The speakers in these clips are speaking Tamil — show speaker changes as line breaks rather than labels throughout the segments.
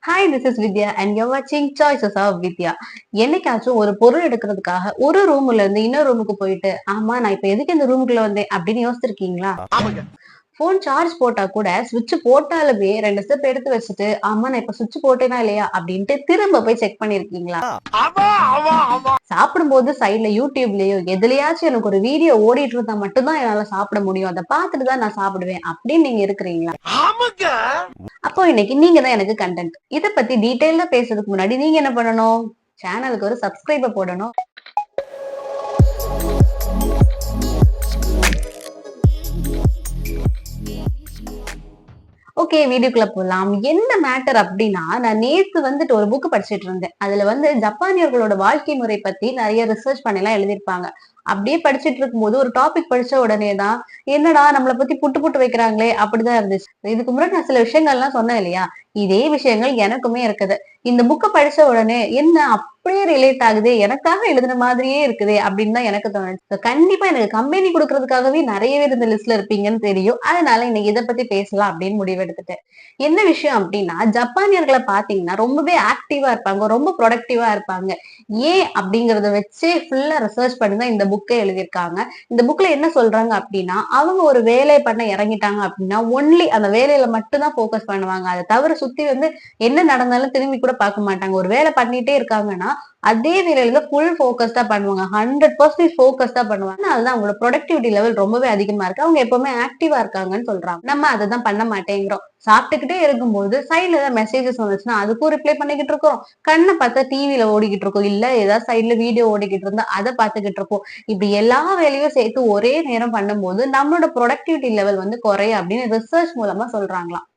Hi, this is Vidya and you வாட்சிங் சாய்ஸஸ் ஆஃப் வித்யா. என்னைக்காச்சும் ஒரு பொருள் எடுக்கிறதுக்காக ஒரு ரூம்ல இருந்து இன்னொரு ரூமுக்கு போயிட்டு, ஆமா நான் இப்ப எதுக்கு இந்த ரூமுக்குள்ள வந்தேன் அப்படின்னு யோசிச்சிருக்கீங்களா? போன் சார்ஜ் போட்டா கூட சுவிட்ச் போட்டாலுமே 2 ஸ்டெப் எடுத்து வச்சுட்டு, ஆமா நான் இப்ப சுவிட்ச் போட்டேனா இல்லையா அப்படின்ட்டு திரும்ப போய் செக் பண்ணிருக்கீங்களா? சாப்பிடும்போது சைட்ல யூடியூப்லயோ எதுலயாச்சும் எனக்கு ஒரு வீடியோ ஓடிட்டு இருந்தா மட்டும்தான் என்னால சாப்பிட முடியும். அதை பார்த்துட்டு தான் நான் சாப்பிடுவேன் அப்படின்னு நீங்க இருக்கிறீங்களா? அப்போ இன்னைக்கு நீங்க தான் எனக்கு கண்டென்ட். இத பத்தி டீடைலா பேசுறதுக்கு முன்னாடி நீங்க என்ன பண்ணணும்? சேனலுக்கு ஒரு சப்ஸ்கிரைப போடணும். ஓகே, வீடியோக்குள்ள போலாம். என்ன மேட்டர் அப்டின்னா, நான் நேத்து வந்துட்டு ஒரு புக் படிச்சுட்டு இருந்தேன். அதுல ஜப்பானியர்களோட வாழ்க்கை முறை பத்தி நெறைய ரிசர்ச் பண்ணிலாம் எழுதியிருப்பாங்க. அப்படியே படிச்சுட்டு இருக்கும்போது ஒரு டாபிக் படிச்ச உடனே தான், என்னடா நம்மள பத்தி புட்டு புட்டு வைக்கிறாங்களே அப்படிதான் இருந்துச்சு. இதுக்கு முன்னாடி நான் சில விஷயங்கள்லாம் சொன்னேன் இல்லையா? இதே விஷயங்கள் எனக்குமே இருக்குது. இந்த புக்க படிச்ச உடனே, என்ன அப்படியே ரிலேட் ஆகுதே, எனக்காக எழுதுன மாதிரியே இருக்குதே அப்படின்னு தான் எனக்கு தோணுச்சு. கண்டிப்பா எனக்கு கம்பெனி குடுக்கறதுக்காகவே நெறைய பேர் இந்த லிஸ்ட்ல இருப்பீங்கன்னு தெரியும். அதனால இன்னைக்கு இத பத்தி பேசலாம் அப்படின்னு முடிவெடுத்துட்டேன். என்ன விஷயம் அப்படின்னா, ஜப்பானியர்கள பார்த்தீங்கன்னா ரொம்பவே ஆக்டிவா இருப்பாங்க. ரொம்ப புரொடக்டிவா இருப்பாங்க. ஏன் அப்படிங்கிறத வச்சே ஃபுல்லா ரிசர்ச் பண்ணி தான் இந்த புக்கே எழுதியிருக்காங்க. இந்த புக்ல என்ன சொல்றாங்க அப்படின்னா, அவங்க ஒரு வேலை பண்ண இறங்கிட்டாங்க அப்படின்னா, ஒன்லி அந்த வேலையில மட்டும் தான் ஃபோக்கஸ் பண்ணுவாங்க. அத தவிர சுத்தி என்ன நடந்தாலும் திரும்பி கூட பார்க்க மாட்டாங்க. ஒரு வேலை பண்ணிட்டே இருக்காங்கன்னா, அதே வேலையில தான் ஃபுல் ஃபோக்கஸ்டா பண்ணுவாங்க. 100% ஃபோக்கஸ்டா பண்ணுவாங்க. அதனாலதான் அவங்களோட ப்ரொடக்டிவிட்டி லெவல் ரொம்பவே அதிகமா இருக்கு. அவங்க எப்பவுமே ஆக்டிவா இருக்காங்கன்னு சொல்றாங்க. நம்ம அததான் பண்ண மாட்டேங்கிறோம். சாப்பிட்டுக்கிட்டே இருக்கும்போது சைட்ல ஏதாவது மெசேஜஸ் வந்துச்சுன்னா அதுக்கும் ரிப்ளை பண்ணிக்கிட்டு இருக்கோம். கண்ணை பார்த்தா டிவில ஓடிக்கிட்டு இருக்கோம். இல்ல ஏதாவது சைட்ல வீடியோ ஓடிக்கிட்டு இருந்தா அதை பார்த்துக்கிட்டு இருக்கோம். இப்படி எல்லா வேலையும் சேர்த்து ஒரே நேரம் பண்ணும்போது நம்மளோட ப்ரொடக்டிவிட்டி லெவல் குறையும் அப்படின்னு ரிசர்ச் மூலமா சொல்றாங்களாம்.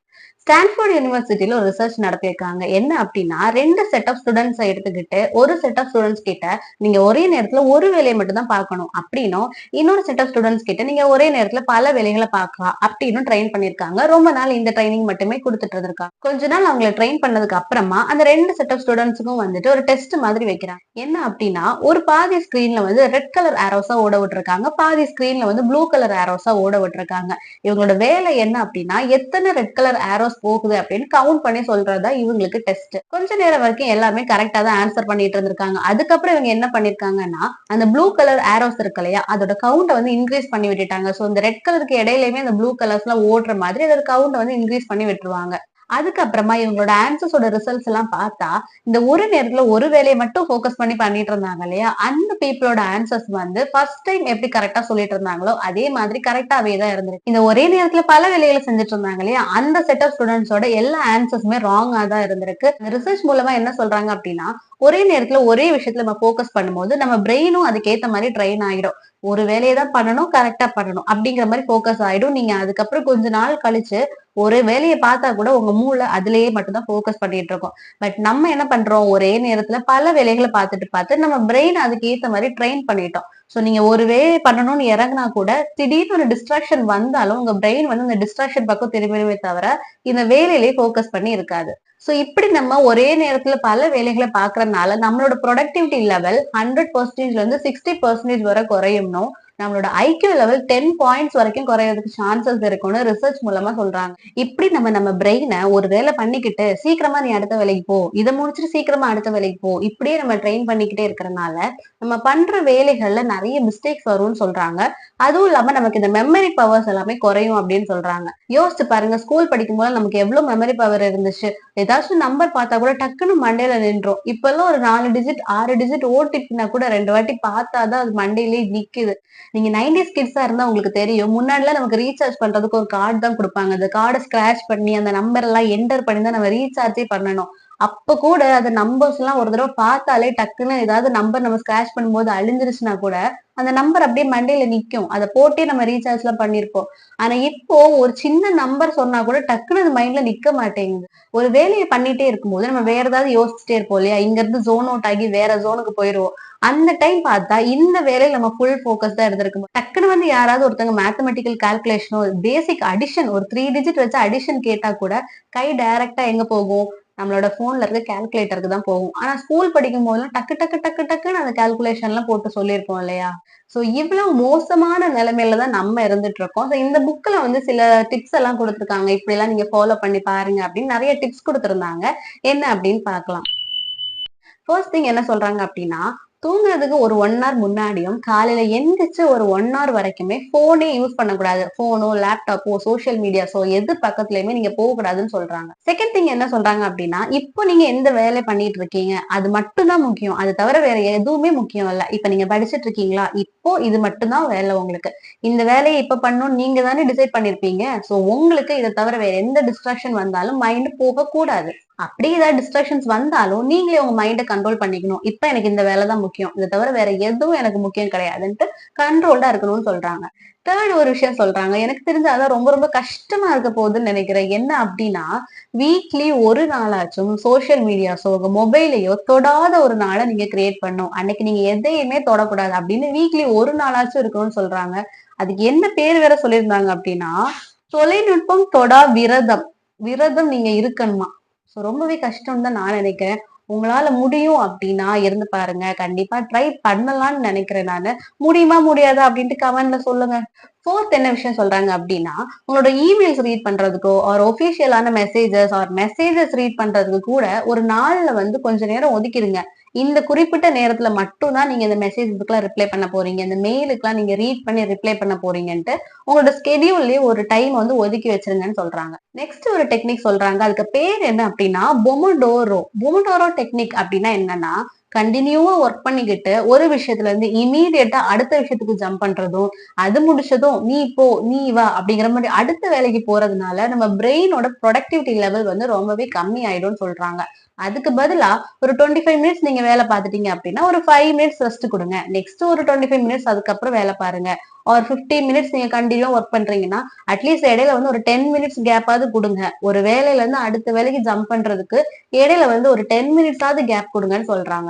ஸ்டான்ஃபோர்ட் யூனிவர்சிட்டில ஒரு ரிசர்ச் நடத்தியிருக்காங்க. என்ன அப்படின்னா 2 செட் ஆஃப் ஸ்டூடெண்ட்ஸ எடுத்துக்கிட்டு, ஒரு செட் ஆஃப் ஸ்டூடெண்ட்ஸ் கிட்ட நீங்க ஒரே நேரத்துல ஒரு வேலைய மட்டும் தான் பார்க்கணும் அப்படின்னும், இன்னொரு செட் ஆஃப் ஸ்டூடெண்ட்ஸ் கிட்ட நீங்க ஒரே நேரத்துல பல வேலைகள பார்க்கலாம் அப்படின்னு ட்ரெயின் பண்ணியிருக்காங்க. ரொம்ப நாள் இந்த ட்ரைனிங் மட்டுமே குடுத்துட்டு இருந்திருக்காங்க. கொஞ்ச நாள் அவங்கள ட்ரெயின் பண்ணதுக்கு அப்புறமா அந்த 2 செட் ஆஃப் ஸ்டூடெண்ட்ஸ்க்கும் ஒரு டெஸ்ட் மாதிரி வைக்கிறாங்க. என்ன அப்படின்னா, ஒரு பாதி ஸ்கிரீன்ல ரெட் கலர் ஆரோஸா ஓட விட்டுருக்காங்க. பாதி ஸ்கிரீன்ல ப்ளூ கலர் ஆரோஸா ஓட விட்டுருக்காங்க. இவங்களோட வேலை என்ன அப்படின்னா, எத்தனை ரெட் கலர் ஆரோஸ் போகுது அப்படின்னு கவுண்ட் பண்ணி சொல்றதா இவங்களுக்கு டெஸ்ட். கொஞ்ச நேரம் வரைக்கும் எல்லாமே கரெக்டா தான் ஆன்சர் பண்ணிட்டு இருந்திருக்காங்க. அதுக்கப்புறம் இவங்க என்ன பண்ணிருக்காங்கன்னா, அந்த ப்ளூ கலர் ஆரோஸ் இருக்கு இல்லையா, அதோட கவுண்ட இன்க்ரீஸ் பண்ணி விட்டுட்டாங்க. சோ இந்த ரெட் கலருக்கு இடையிலயுமே அந்த ப்ளூ கலர்ஸ் எல்லாம் ஓடுற மாதிரி அதோட கவுண்ட இன்க்ரீஸ் பண்ணி விட்டுருவாங்க. அதுக்கப்புறமா இவங்களோட ஆன்சர்ஸோட ரிசல்ட்ஸ் எல்லாம் பார்த்தா, இந்த ஒரு நேரத்துல ஒரு வேலையை மட்டும் ஃபோக்கஸ் பண்ணி பண்ணிட்டு இருந்தாங்க இல்லையா, அந்த பீப்புளோட ஆன்சர்ஸ் ஃபர்ஸ்ட் டைம் எப்படி கரெக்டா சொல்லிட்டு இருந்தாங்களோ அதே மாதிரி கரெக்டாவே தான் இருந்திருக்கு. இந்த ஒரே நேரத்துல பல வேலைகளை செஞ்சுட்டு இருந்தாங்க இல்லையா, அந்த செட் ஆஃப் ஸ்டூடெண்ட்ஸோட எல்லா ஆன்சர்ஸுமே ராங்கா தான் இருந்திருக்கு. இந்த ரிசர்ச் மூலமா என்ன சொல்றாங்க அப்படின்னா, ஒரே நேரத்துல ஒரே விஷயத்துல நம்ம ஃபோக்கஸ் பண்ணும்போது நம்ம பிரெயினும் அதுக்கேத்த மாதிரி ட்ரெயின் ஆகிடும். ஒரு வேலையை தான் பண்ணணும், கரெக்டா பண்ணணும் அப்படிங்கிற மாதிரி ஃபோக்கஸ் ஆயிடும். நீங்க அதுக்கப்புறம் கொஞ்ச நாள் கழிச்சு ஒரு வேலைய பார்த்தா கூட உங்க மூளை அதிலேயே மட்டும் தான் ஃபோக்கஸ் பண்ணிட்டு இருக்கும். பட் நம்ம என்ன பண்றோம், ஒரே நேரத்துல பல வேலைகள பார்த்துட்டு நம்ம பிரெயின் அதுக்கு ஏத்த மாதிரி ட்ரெயின் பண்ணிட்டோம். சோ நீங்க ஒரு வேலை பண்ணணும்னு இறங்குனா கூட திடீர்னு ஒரு டிஸ்ட்ராக்ஷன் வந்தாலும் உங்க பிரெயின் அந்த டிஸ்ட்ராக்ஷன் பக்கம் திரும்பிடுமே தவிர இந்த வேலையிலேயே ஃபோக்கஸ் பண்ணி இருக்காது. சோ இப்படி நம்ம ஒரே நேரத்துல பல வேலைகளை பார்க்கறதுனால நம்மளோட ப்ரொடக்டிவிட்டி லெவல் 100%ல இருந்து 60% வரை குறையும்னும், நம்மளோட ஐக்யூ லெவல் 10 பாயிண்ட்ஸ் வரைக்கும் குறையறதுக்கு சான்சஸ் இருக்கும்னு ரிசர்ச் மூலமா சொல்றாங்க. இப்படி நம்ம பிரெயினை ஒரு வேலை பண்ணிக்கிட்டு சீக்கிரமா நீ அடுத்த வேலைக்கு போ, இதை முடிச்சுட்டு சீக்கிரமா அடுத்த வேலைக்கு போ, இப்படியே நம்ம ட்ரெயின் பண்ணிக்கிட்டே இருக்கிறதுனால நம்ம பண்ற வேலைகள்ல நிறைய மிஸ்டேக்ஸ் வரும்னு சொல்றாங்க. அதுவும் இல்லாம நமக்கு இந்த மெமரி பவர்ஸ் எல்லாமே குறையும் அப்படின்னு சொல்றாங்க. யோசிச்சு பாருங்க, ஸ்கூல் படிக்கும் போது நமக்கு எவ்வளவு மெமரி பவர் இருந்துச்சு. ஏதாச்சும் நம்பர் பார்த்தா கூட டக்குன்னு மண்டையில நின்றோம். இப்ப எல்லாம் ஒரு 4 டிஜிட் 6 டிஜிட் ஓடிபினா கூட 2 வாட்டி பார்த்தாதான் அது மண்டையிலேயே நிக்குது. நீங்க 90s கிட்ஸா இருந்தா உங்களுக்கு தெரியும். முன்னாடி எல்லாம் நமக்கு ரீசார்ஜ் பண்றதுக்கு ஒரு கார்டு தான் கொடுப்பாங்க. அந்த கார்டை ஸ்கிராச் பண்ணி அந்த நம்பர் எல்லாம் என்டர் பண்ணி தான் நம்ம ரீசார்ஜே பண்ணணும். அப்ப கூட அந்த நம்பர்ஸ் எல்லாம் ஒரு தடவை பார்த்தாலே டக்குன்னு ஏதாவது நம்பர் நம்ம ஸ்கிராச் பண்ணும்போது அழிஞ்சிருச்சுன்னா கூட அந்த நம்பர் அப்படியே மண்டையில நிக்கும். அதை போட்டே நம்ம ரீசார்ஜ் எல்லாம் பண்ணிருப்போம். ஆனா இப்போ ஒரு சின்ன நம்பர் சொன்னா கூட டக்குன்னு அது மைண்ட்ல நிக்க மாட்டேங்குது. ஒரு வேலையை பண்ணிட்டே இருக்கும்போது நம்ம வேற ஏதாவது யோசிச்சுட்டே இருப்போம் இல்லையா, இங்க இருந்து ஜோன் அவுட் ஆகி வேற ஜோனுக்கு போயிருவோம். அந்த டைம் பார்த்தா இந்த வேலையில நம்ம ஃபுல் ஃபோக்கஸ் தான் இருந்திருக்கும். டக்குன்னு யாராவது ஒருத்தவங்க மேத்தமெட்டிக்கல் கால்குலேஷனோ பேசிக் அடிஷன் ஒரு 3 டிஜிட் வச்சு அடிஷன் கேட்டா கூட கை டைரக்டா எங்க போகும், நம்மளோட போன்ல இருக்க கால்குலேட்டருக்கு தான் போகும். ஆனா ஸ்கூல் படிக்கும் போதெல்லாம் டக்கு டக்கு டக்கு டக்குன்னு அந்த கால்குலேஷன் எல்லாம் போட்டு சொல்லியிருப்போம் இல்லையா? சோ இவ்வளவு மோசமான நிலைமையில தான் நம்ம இருந்துட்டு இருக்கோம். சோ இந்த புக்ல வந்து சில டிப்ஸ் எல்லாம் கொடுத்திருக்காங்க. இப்படி எல்லாம் நீங்க ஃபாலோ பண்ணி பாருங்க அப்படின்னு நிறைய டிப்ஸ் கொடுத்திருந்தாங்க. என்ன அப்படின்னு பார்க்கலாம். ஃபர்ஸ்ட் திங் என்ன சொல்றாங்க அப்படின்னா, தூங்குறதுக்கு ஒரு 1 ஹவர் முன்னாடியும், காலையில எந்திரிச்சு ஒரு 1 ஹவர் வரைக்குமே ஃபோனே யூஸ் பண்ணக்கூடாது. ஃபோனோ, லேப்டாப்போ, சோசியல் மீடியாஸோ எது பக்கத்துலயுமே நீங்க போகக்கூடாதுன்னு சொல்றாங்க. செகண்ட் திங் என்ன சொல்றாங்க அப்படின்னா, இப்போ நீங்க எந்த வேலை பண்ணிட்டு இருக்கீங்க? அது மட்டும் தான் முக்கியம். அது தவிர வேற எதுவுமே முக்கியம் இல்ல. இப்ப நீங்க படிச்சுட்டு இருக்கீங்களா? இப்போ இது மட்டும் தான் வேலை உங்களுக்கு. இந்த வேலையை இப்ப பண்ணணும்னு நீங்க தானே டிசைட் பண்ணிருப்பீங்க. சோ உங்களுக்கு இத தவிர வேற எந்த டிஸ்ட்ராக்ஷன் வந்தாலும் மைண்ட் போகக்கூடாது. அப்படி ஏதாவது டிஸ்ட்ராக்ஷன்ஸ் வந்தாலும் நீங்களே உங்க மைண்ட கண்ட்ரோல் பண்ணிக்கணும். இப்ப எனக்கு இந்த வேலை தான் முக்கியம். இத தவிர வேற எதுவும் எனக்கு முக்கியம் கிடையாதுன்ட்டு கண்ட்ரோல்டா இருக்கணும்னு சொல்றாங்க. தேர்ட் ஒரு விஷயம் சொல்றாங்க. எனக்கு தெரிஞ்சு அதான் ரொம்ப ரொம்ப கஷ்டமா இருக்க போகுதுன்னு நினைக்கிறேன். என்ன அப்படின்னா, வீக்லி ஒரு நாளாச்சும் சோசியல் மீடியாஸோ, உங்க மொபைலையோ தொடாத ஒரு நாள நீங்க கிரியேட் பண்ணணும். அன்னைக்கு நீங்க எதையுமே தொடக்கூடாது அப்படின்னு வீக்லி ஒரு நாளாச்சும் இருக்கணும்னு சொல்றாங்க. அதுக்கு என்ன பேர் வேற சொல்லியிருந்தாங்க அப்படின்னா, தொலைநுட்பம் தொடா விரதம். விரதம் நீங்க இருக்கணுமா. ரொம்பவே கஷ்டம்னு தான் நான் நினைக்கிறேன். உங்களால முடியும் அப்படின்னா இருந்து பாருங்க. கண்டிப்பா ட்ரை பண்ணலாம்னு நினைக்கிறேன் நானு. முடியுமா முடியாதா அப்படின்ட்டு கமெண்ட்ல சொல்லுங்க. ஃபோர்த் என்ன விஷயம் சொல்றாங்க அப்படின்னா, உங்களோட இமெயில்ஸ் ரீட் பண்றதுக்கோ, ஆர் ஒபிஷியலான மெசேஜஸ் ஆர் மெசேஜஸ் ரீட் பண்றதுக்கு கூட ஒரு நாள்ல வந்து கொஞ்ச நேரம் ஒதுக்கிடுங்க. இந்த குறிப்பிட்ட நேரத்துல மட்டும் தான் நீங்க இந்த மெசேஜஸ்க்குலாம் ரிப்ளை பண்ண போறீங்க. இந்த மெயிலுக்குலாம் நீங்க ரீட் பண்ணி ரிப்ளை பண்ண போறீங்கன்ட்டு உங்களோட ஸ்கெடியூல்லயே ஒரு டைம் வந்து ஒதுக்கி வச்சிருங்கன்னு சொல்றாங்க. நெக்ஸ்ட் ஒரு டெக்னிக் சொல்றாங்க. அதுக்கு பேர் என்ன அப்படின்னா பொமோடோரோ. பொமோடோரோ டெக்னிக் அப்படின்னா என்னன்னா, கண்டினியூவா ஒர்க் பண்ணிக்கிட்டு ஒரு விஷயத்துல இருந்து இமீடியட்டா அடுத்த விஷயத்துக்கு ஜம்ப் பண்றதும், அது முடிச்சதும் நீ போ, நீ வா அப்படிங்கிற மாதிரி அடுத்த வேலைக்கு போறதுனால நம்ம பிரெயினோட ப்ரொடக்டிவிட்டி லெவல் வந்து ரொம்பவே கம்மி ஆயிடும்னு சொல்றாங்க. அதுக்கு பதிலா ஒரு 25 மினிட்ஸ் நீங்க வேலை பார்த்துட்டீங்க அப்படின்னா ஒரு 5 மினிட்ஸ் ரெஸ்ட் கொடுங்க. நெக்ஸ்ட் ஒரு 25 மினிட்ஸ் அதுக்கப்புறம் வேலை பாருங்க. ஒரு 15 மினிட்ஸ் நீங்க கண்டினியூவா ஒர்க் பண்றீங்கன்னா அட்லீஸ்ட் இடையில வந்து ஒரு 10 மினிட்ஸ் கேப்பாவது கொடுங்க. ஒரு வேலையில இருந்து அடுத்த வேலைக்கு ஜம்ப் பண்றதுக்கு இடையில வந்து ஒரு 10 மினிட்ஸாவது கேப் கொடுங்கன்னு சொல்றாங்க.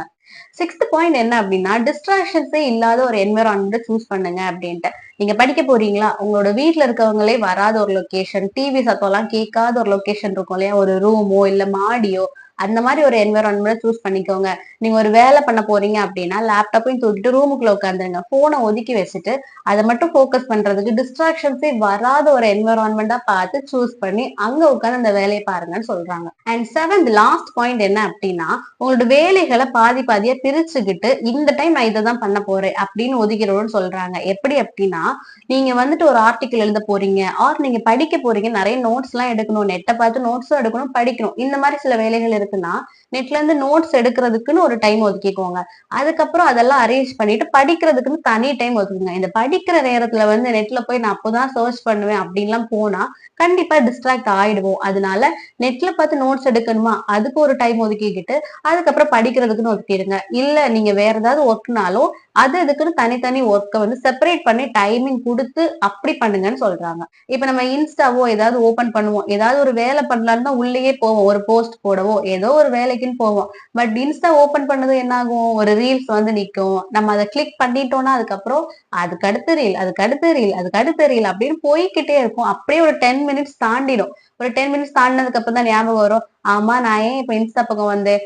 சிக்ஸ்த் பாயிண்ட் என்ன அப்படின்னா, டிஸ்ட்ராக்ஷன்ஸே இல்லாத ஒரு என்விரான்மெண்ட் சூஸ் பண்ணுங்க அப்படின்ட்டு. நீங்க படிக்க போறீங்களா? உங்களோட வீட்ல இருக்கவங்களே வராத ஒரு லொகேஷன், டிவி சத்தம் எல்லாம் கேட்காத ஒரு லொகேஷன் இருக்கும் இல்லையா? ஒரு ரூமோ இல்ல மாடியோ அந்த மாதிரி ஒரு என்விரான்மெண்ட் சூஸ் பண்ணிக்கோங்க. நீங்க ஒரு வேலை பண்ண போறீங்க அப்படின்னா லேப்டாப்பையும் தூக்கிட்டு ரூமுக்குள்ள உட்காந்துருங்க. போனை ஒதுக்கி வச்சுட்டு அதை மட்டும் ஃபோக்கஸ் பண்றதுக்கு டிஸ்ட்ராக்ஷன்ஸே வராத ஒரு என்விரான்மெண்டா பார்த்து சூஸ் பண்ணி அங்க உட்காந்து அந்த வேலையை பாருங்கன்னு சொல்றாங்க. அண்ட் செவன்த் லாஸ்ட் பாயிண்ட் என்ன அப்படின்னா, உங்களோட வேலைகளை பாதி பாதியா பிரிச்சுக்கிட்டு இந்த டைம் நான் இதை தான் பண்ண போறேன் அப்படின்னு ஒதுக்கிறோம்னு சொல்றாங்க. எப்படி அப்படின்னா, நீங்க வந்துட்டு ஒரு ஆர்டிக்கல் எழுத போறீங்க ஆர் நீங்க படிக்க போறீங்க, நிறைய நோட்ஸ் எல்லாம் எடுக்கணும், நெட்டை பார்த்து நோட்ஸும் எடுக்கணும், படிக்கணும். இந்த மாதிரி சில வேலைகள் இருக்குன்னா நெட்ல இருந்து நோட்ஸ் எடுக்கிறதுக்குன்னு ஒரு டைம் ஒதுக்கிக்கோங்க. அதுக்கப்புறம் அதெல்லாம் அரேஞ்ச் பண்ணிட்டு படிக்கிறதுக்குன்னு தனி டைம் ஒதுக்குங்க. இந்த படிக்கிற நேரத்துல வந்து நெட்ல போய் நான் அப்போதான் சர்ச் பண்ணுவேன் அப்படின்லாம் போனா கண்டிப்பா டிஸ்ட்ராக்ட் ஆயிடுவோம். அதனால நெட்ல பார்த்து நோட்ஸ் எடுக்கணுமா அதுக்கு ஒரு டைம் ஒதுக்கிக்கிட்டு அதுக்கப்புறம் படிக்கிறதுக்குன்னு ஒதுக்கிடுங்க. இல்ல நீங்க வேற ஏதாவது ஒர்க்னாலும் அது இதுக்குன்னு தனித்தனி ஒர்க்கை வந்து செப்பரேட் பண்ணி டைமிங் கொடுத்து அப்படி பண்ணுங்கன்னு சொல்றாங்க. இப்ப நம்ம இன்ஸ்டாவோ ஏதாவது ஓபன் பண்ணுவோம், ஏதாவது ஒரு வேலை பண்ணலான்னு தான் உள்ளேயே போவோம், ஒரு போஸ்ட் போடவோ ஏதோ ஒரு வேலைக்குன்னு போவோம். பட் இன்ஸ்டா ஓபன் பண்ணது என்ன ஆகும், ஒரு ரீல்ஸ் வந்து நிக்கும். நம்ம அதை கிளிக் பண்ணிட்டோம்னா அதுக்கப்புறம் அதுக்கு அடுத்த ரீல், அதுக்கு அடுத்த ரீல், அதுக்கு அடுத்த ரீல் அப்படின்னு போய்கிட்டே இருக்கும். அப்படியே ஒரு 10 மினிட்ஸ் தாண்டிடும். ஒரு 10 மினிட்ஸ் தாண்டினதுக்கு அப்புறம் தான் ஞாபகம் வரும், ஆமா நான் ஏன் இப்ப இன்ஸ்டா பக்கம் வந்தேன்,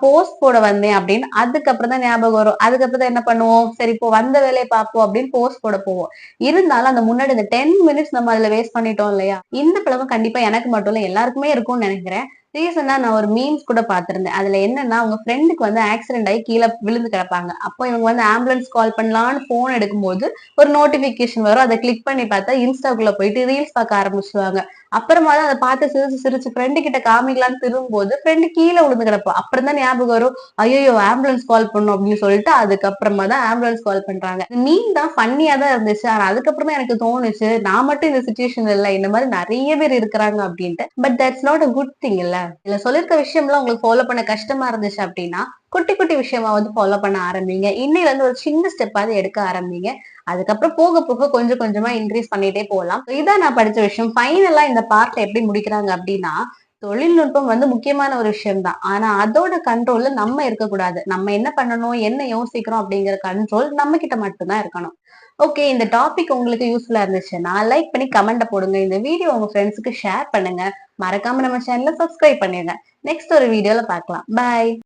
போஸ்ட் போட வந்தேன் அப்படின்னு. அதுக்கப்புறம் தான் ஞாபகம் வரும். அதுக்கப்புறம் தான் என்ன பண்ணுவோம், சரி இப்போ வந்த வேலையை பார்ப்போம் அப்படின்னு போஸ்ட் போட போவோம். இருந்தாலும் அந்த முன்னாடி இந்த 10 மினிட்ஸ் நம்ம அதுல வேஸ்ட் பண்ணிட்டோம் இல்லையா? இந்த பழக்கம் கண்டிப்பா எனக்கு மட்டும் இல்ல எல்லாருக்குமே இருக்கும்னு நினைக்கிறேன். ரீசெண்டா நான் ஒரு மீம்ஸ் கூட பார்த்திருந்தேன். அதுல என்னன்னா, அவங்க ஃப்ரெண்டுக்கு வந்து ஆக்சிடென்ட் ஆகி கீழே விழுந்து கிடப்பாங்க. அப்போ இவங்க வந்து ஆம்புலன்ஸ் கால் பண்ணலாம்னு போன் எடுக்கும்போது ஒரு நோட்டிபிகேஷன் வரும். அதை கிளிக் பண்ணி பார்த்தா இன்ஸ்டாக்குள்ள போயிட்டு ரீல்ஸ் பார்க்க ஆரம்பிச்சுருவாங்க. அப்புறமா தான் அதை பார்த்து சிரிச்சு சிரிச்சு ஃப்ரெண்டு கிட்ட காமிக்கலான்னு திரும்பும்போது ஃப்ரெண்டு கீழே விழுந்து கிடப்பா. அப்புறம் தான் ஞாபகம் வரும், ஐயோ ஆம்புலன்ஸ் கால் பண்ணும் அப்படின்னு சொல்லிட்டு அதுக்கப்புறமா தான் ஆம்புலன்ஸ் கால் பண்றாங்க. மீன் தான் ஃபன்னியா தான் இருந்துச்சு. ஆனா அதுக்கப்புறமா எனக்கு தோணுச்சு, நான் மட்டும் இந்த சுச்சுவேஷன் இல்ல, இந்த மாதிரி நிறைய பேர் இருக்கிறாங்க அப்படின்ட்டு. But that's not a good thing இல்ல. இதுல சொல்லிருக்க விஷயம்லாம் உங்களுக்கு ஃபாலோ பண்ண கஷ்டமா இருந்துச்சு அப்படின்னா குட்டி குட்டி விஷயமா வந்து ஃபாலோ பண்ண ஆரம்பிங்க. இன்னையில இருந்து ஒரு சின்ன ஸ்டெப்பாவது எடுக்க ஆரம்பிங்க. அதுக்கப்புறம் போக போக கொஞ்சம் கொஞ்சமா இன்க்ரீஸ் பண்ணிட்டே போகலாம். இதான் நான் படிச்ச விஷயம். ஃபைனலா இந்த பார்ட்ல எப்படி முடிக்கிறாங்க அப்படின்னா, தொழில்நுட்பம் வந்து முக்கியமான ஒரு விஷயம் தான். ஆனா அதோட கண்ட்ரோல்ல நம்ம இருக்கக்கூடாது. நம்ம என்ன பண்ணணும், என்ன யோசிக்கிறோம் அப்படிங்கிற கண்ட்ரோல் நம்ம கிட்ட மட்டும்தான் இருக்கணும். ஓகே, இந்த டாபிக் உங்களுக்கு யூஸ்ஃபுல்லா இருந்துச்சுன்னா லைக் பண்ணி கமெண்ட போடுங்க. இந்த வீடியோ உங்க ஃப்ரெண்ட்ஸுக்கு ஷேர் பண்ணுங்க. மறக்காம நம்ம சேனலை சப்ஸ்கிரைப் பண்ணிருங்க. நெக்ஸ்ட் ஒரு வீடியோல பார்க்கலாம். பாய்.